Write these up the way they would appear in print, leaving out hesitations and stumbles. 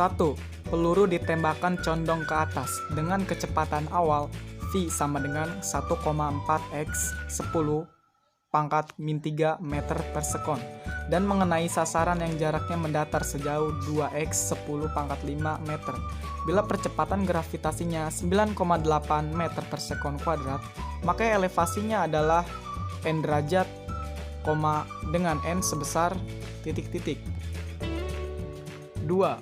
1. Peluru ditembakkan condong ke atas dengan kecepatan awal V sama dengan 1,4 x 10 pangkat min 3 meter per sekon dan mengenai sasaran yang jaraknya mendatar sejauh 2 x 10 pangkat 5 meter. Bila percepatan gravitasinya 9,8 meter per sekon kuadrat, maka elevasinya adalah n derajat, dengan n sebesar titik-titik. 2.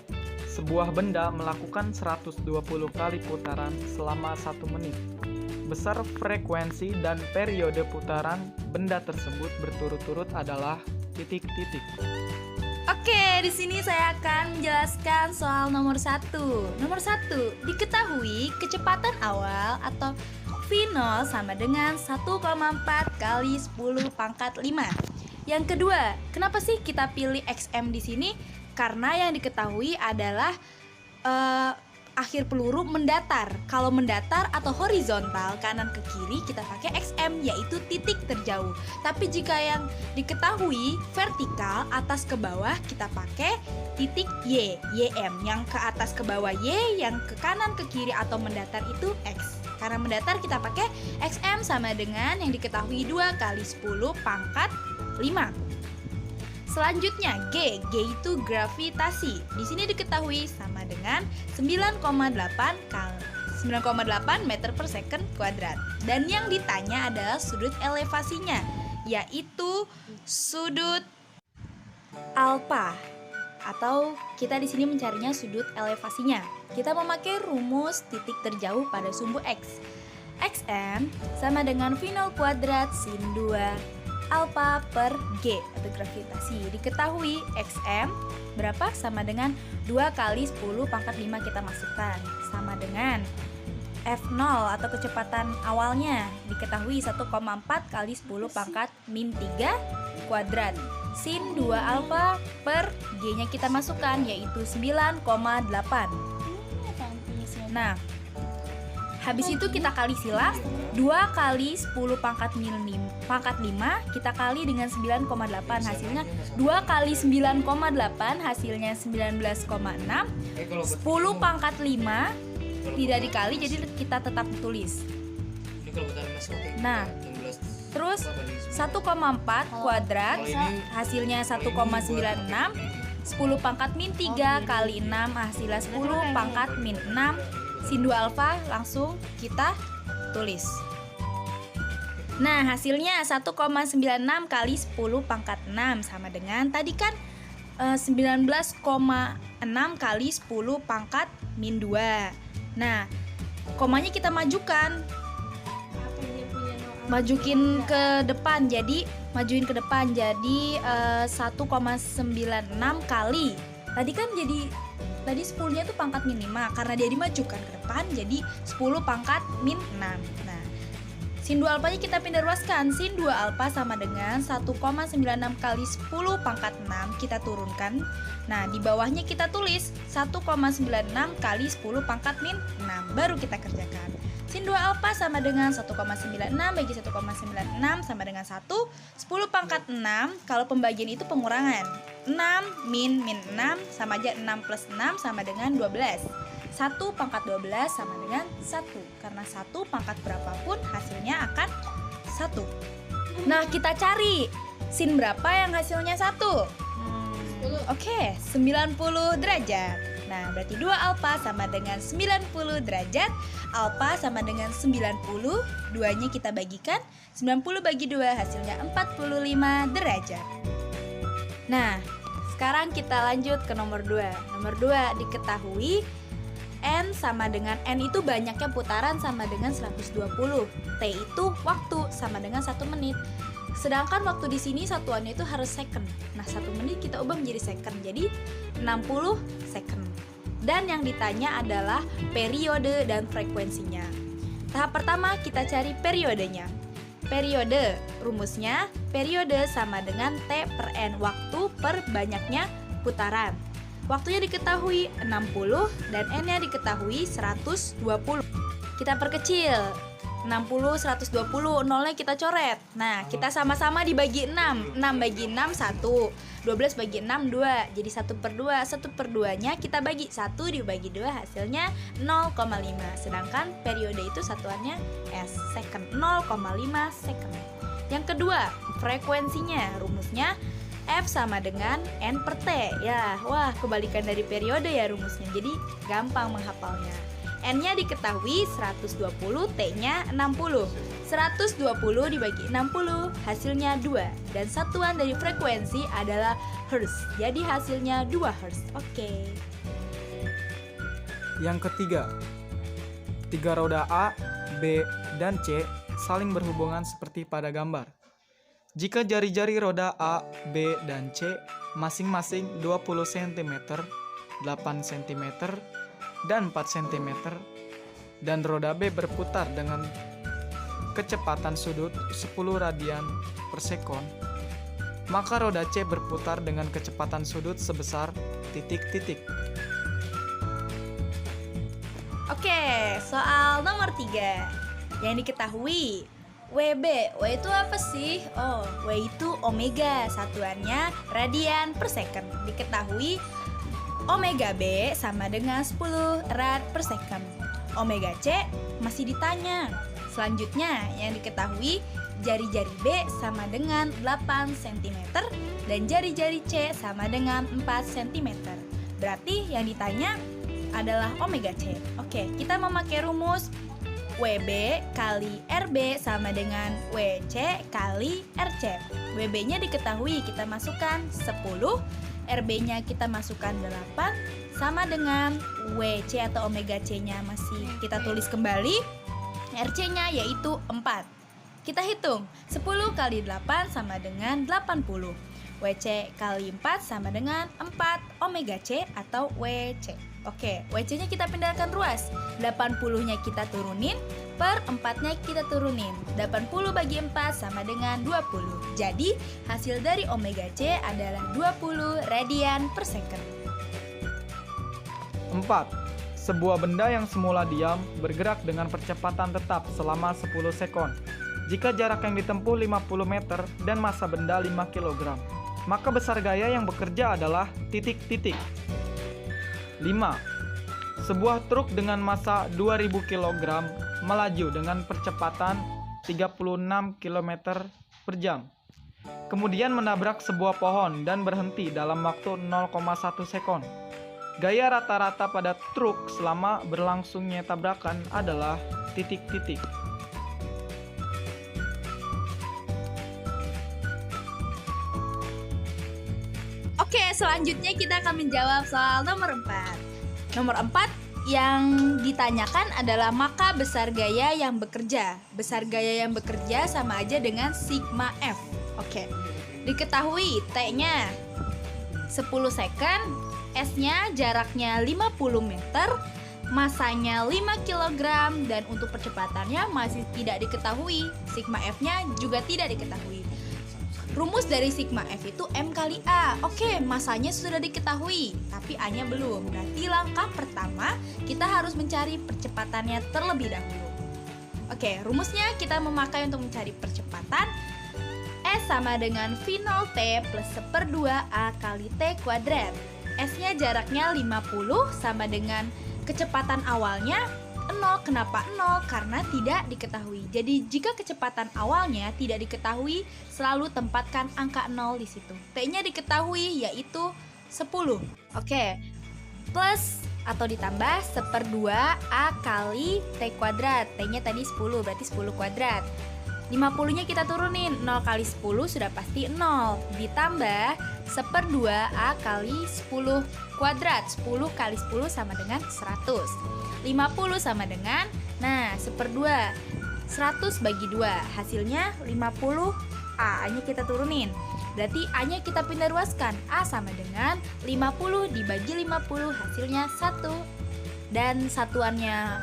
Sebuah benda melakukan 120 kali putaran selama 1 menit. Besar frekuensi dan periode putaran benda tersebut berturut-turut adalah titik-titik. Oke, di sini saya akan menjelaskan soal nomor 1. Nomor 1, diketahui kecepatan awal atau V0 sama dengan 1,4 kali 10 pangkat 5. Yang kedua, kenapa sih kita pilih XM di sini? Karena yang diketahui adalah akhir peluru mendatar. Kalau mendatar atau horizontal kanan ke kiri kita pakai XM, yaitu titik terjauh. Tapi jika yang diketahui vertikal atas ke bawah kita pakai titik Y, YM. Yang ke atas ke bawah Y, yang ke kanan ke kiri atau mendatar itu X. Karena mendatar kita pakai XM sama dengan yang diketahui 2 kali 10 pangkat 5. Selanjutnya G itu gravitasi. Di sini diketahui sama dengan 9,8 meter per second kuadrat. Dan yang ditanya adalah sudut elevasinya, yaitu sudut alfa. Atau kita di sini mencarinya sudut elevasinya. Kita memakai rumus titik terjauh pada sumbu X. XM sama dengan V0 kuadrat sin 2 alfa per G atau gravitasi. Diketahui XM berapa? Sama dengan 2 kali 10 pangkat 5 kita masukkan. Sama dengan F0 atau kecepatan awalnya diketahui 1,4 kali 10 pangkat min 3 kuadrat. Sin 2 alfa per G-nya kita masukkan yaitu 9,8. Nah, habis itu kita kali silang 2 kali 10 pangkat 5 kita kali dengan 9,8 hasilnya 2 kali 9,8 hasilnya 19,6. 10 pangkat 5 tidak dikali jadi kita tetap tulis. Nah, terus 1,4 kuadrat hasilnya 1,96. 10 pangkat min 3 kali 6 hasilnya 10 pangkat min 6. Sin 2 alfa langsung kita tulis. Nah, hasilnya 1,96 kali 10 pangkat 6 sama dengan tadi kan 19,6 kali 10 pangkat min 2. Nah, komanya kita majukan. Majuin ke depan jadi 1,96 kali. Tadi kan tadi 10-nya itu pangkat min 5 karena dia dimajukan ke depan jadi 10 pangkat min 6. Nah, sin 2 alfanya kita pindah ruaskan. Sin 2 alfa sama dengan 1,96 kali 10 pangkat 6 kita turunkan. Nah, di bawahnya kita tulis 1,96 kali 10 pangkat min 6. Baru kita kerjakan. Sin 2 alfa sama dengan 1,96 bagi 1,96 sama dengan 1. 10 pangkat 6, kalau pembagian itu pengurangan. 6 min 6 sama aja 6 plus 6 sama dengan 12. 1 pangkat 12 sama dengan 1. Karena 1 pangkat berapapun hasilnya akan 1. Nah, kita cari sin berapa yang hasilnya 1? Oke, 90 derajat. Nah, berarti 2 alfa sama dengan 90 derajat. Alfa sama dengan 90. Duanya kita bagikan. 90 bagi 2 hasilnya 45 derajat. Nah, sekarang kita lanjut ke nomor 2. Nomor 2 diketahui N sama dengan N itu banyaknya putaran sama dengan 120. T itu waktu sama dengan 1 menit. Sedangkan waktu di sini satuannya itu harus second. Nah, 1 menit kita ubah menjadi second. Jadi 60 second. Dan yang ditanya adalah periode dan frekuensinya. Tahap pertama kita cari periodenya. Periode, rumusnya periode sama dengan T per N, waktu per banyaknya putaran. Waktunya diketahui 60 dan N-nya diketahui 120. Kita perkecil. 60, 120, nolnya kita coret. Nah, kita sama-sama dibagi 6. 6 bagi 6, 1. 12 bagi 6, 2. Jadi 1/2. 1/2-nya kita bagi 1 dibagi 2, hasilnya 0,5. Sedangkan periode itu satuannya S, second. 0,5 second. Yang kedua, frekuensinya. Rumusnya F sama dengan N per T. Ya, wah, kebalikan dari periode ya rumusnya. Jadi gampang menghafalnya. N-nya diketahui 120, T-nya 60. 120 dibagi 60, hasilnya 2. Dan satuan dari frekuensi adalah Hertz. Jadi hasilnya 2 Hertz. Oke. Yang ketiga, 3 roda A, B, dan C saling berhubungan seperti pada gambar. Jika jari-jari roda A, B, dan C masing-masing 20 cm, 8 cm, dan 4 cm, dan roda B berputar dengan kecepatan sudut 10 radian per sekon, maka roda C berputar dengan kecepatan sudut sebesar titik-titik. Oke, soal nomor 3. Yang diketahui WB. W itu apa sih? Oh, W itu omega, satuannya radian per second. Diketahui omega B sama dengan 10 rad per second. Omega C masih ditanya. Selanjutnya yang diketahui jari-jari B sama dengan 8 cm dan jari-jari C sama dengan 4 cm. Berarti yang ditanya adalah omega C. Oke, kita memakai rumus WB kali RB sama dengan WC kali RC. WB-nya diketahui, kita masukkan 10, RB-nya kita masukkan 8, sama dengan WC atau omega C-nya masih kita tulis kembali, RC-nya yaitu 4. Kita hitung, 10 kali 8 sama dengan 80. WC kali 4 sama dengan 4 omega C atau WC. Oke, WC-nya kita pindahkan ruas. 80-nya kita turunin, per 4-nya kita turunin. 80 bagi 4 sama dengan 20. Jadi, hasil dari omega C adalah 20 radian per second. 4. Sebuah benda yang semula diam bergerak dengan percepatan tetap selama 10 sekon. Jika jarak yang ditempuh 50 meter dan massa benda 5 kg, maka besar gaya yang bekerja adalah titik-titik. 5. Sebuah truk dengan massa 2000 kg melaju dengan percepatan 36 km per jam. Kemudian menabrak sebuah pohon dan berhenti dalam waktu 0,1 sekon. Gaya rata-rata pada truk selama berlangsungnya tabrakan adalah titik-titik. Oke, selanjutnya kita akan menjawab soal nomor 4. Nomor 4 yang ditanyakan adalah maka besar gaya yang bekerja. Besar gaya yang bekerja sama aja dengan sigma F. Oke. Diketahui T-nya 10 second, S-nya jaraknya 50 meter, masanya 5 kg, dan untuk percepatannya masih tidak diketahui. Sigma F-nya juga tidak diketahui. Rumus dari sigma F itu M kali A. Oke, masanya sudah diketahui, tapi A-nya belum. Berarti langkah pertama kita harus mencari percepatannya terlebih dahulu. Oke, rumusnya kita memakai untuk mencari percepatan. S sama dengan V0 T plus 1/2 A kali T kuadrat. S-nya jaraknya 50 sama dengan kecepatan awalnya 0. Kenapa 0? Karena tidak diketahui. Jadi jika kecepatan awalnya tidak diketahui, selalu tempatkan angka 0 di situ. T-nya diketahui yaitu 10. Oke. Plus atau ditambah 1/2 A kali T kuadrat. T-nya tadi 10, berarti 10 kuadrat. 50-nya kita turunin, 0 kali 10 sudah pasti 0. Ditambah 1/2 A kali 10 kuadrat. 10 kali 10 sama dengan 100. 50 sama dengan, 1/2. 100 bagi 2, hasilnya 50 A. A-nya kita turunin. Berarti A-nya kita pindah ruaskan. A sama dengan 50 dibagi 50, hasilnya 1. Dan satuannya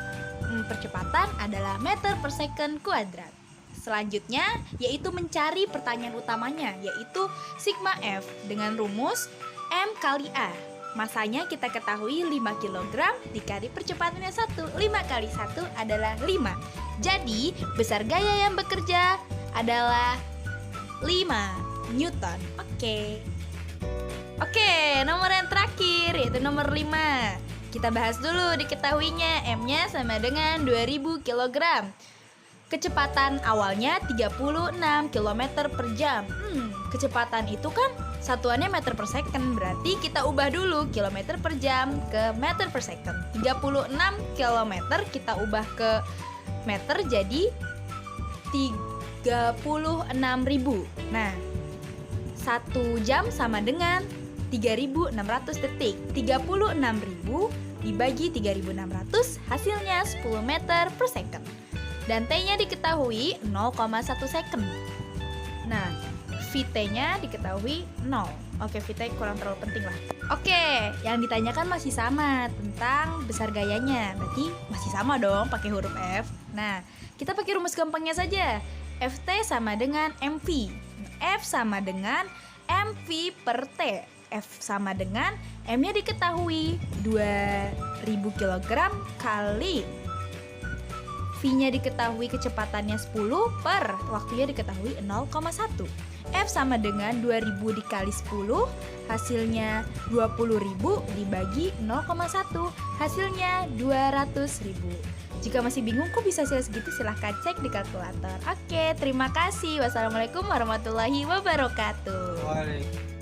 percepatan adalah meter per second kuadrat. Selanjutnya yaitu mencari pertanyaan utamanya, yaitu sigma F dengan rumus M kali A. Masanya kita ketahui 5 kg dikali percepatannya 1. 5 kali 1 adalah 5. Jadi, besar gaya yang bekerja adalah 5 Newton. Oke, nomor yang terakhir yaitu nomor 5. Kita bahas dulu diketahuinya. M-nya sama dengan 2000 kg. Kecepatan awalnya 36 km per jam. Kecepatan itu kan satuannya meter per second. Berarti kita ubah dulu kilometer per jam ke meter per second. 36 km kita ubah ke meter jadi 36.000. Nah, 1 jam sama dengan 3.600 detik. 36.000 dibagi 3.600 hasilnya 10 meter per second. Dan T-nya diketahui 0,1 second. Nah, VT-nya diketahui 0. Oke, VT kurang terlalu penting lah. Oke, yang ditanyakan masih sama tentang besar gayanya. Berarti masih sama dong pakai huruf F. Nah, kita pakai rumus gampangnya saja. FT sama dengan MV. F sama dengan MV per T. F sama dengan M-nya diketahui 2000 kg kali V-nya diketahui kecepatannya 10 per waktunya diketahui 0,1. F sama dengan 2000 dikali 10 hasilnya 20.000 dibagi 0,1 hasilnya 200.000. Jika masih bingung kok bisa hasil segitu, silahkan cek di kalkulator. Oke, terima kasih. Wassalamualaikum warahmatullahi wabarakatuh. Waalaikumsalam.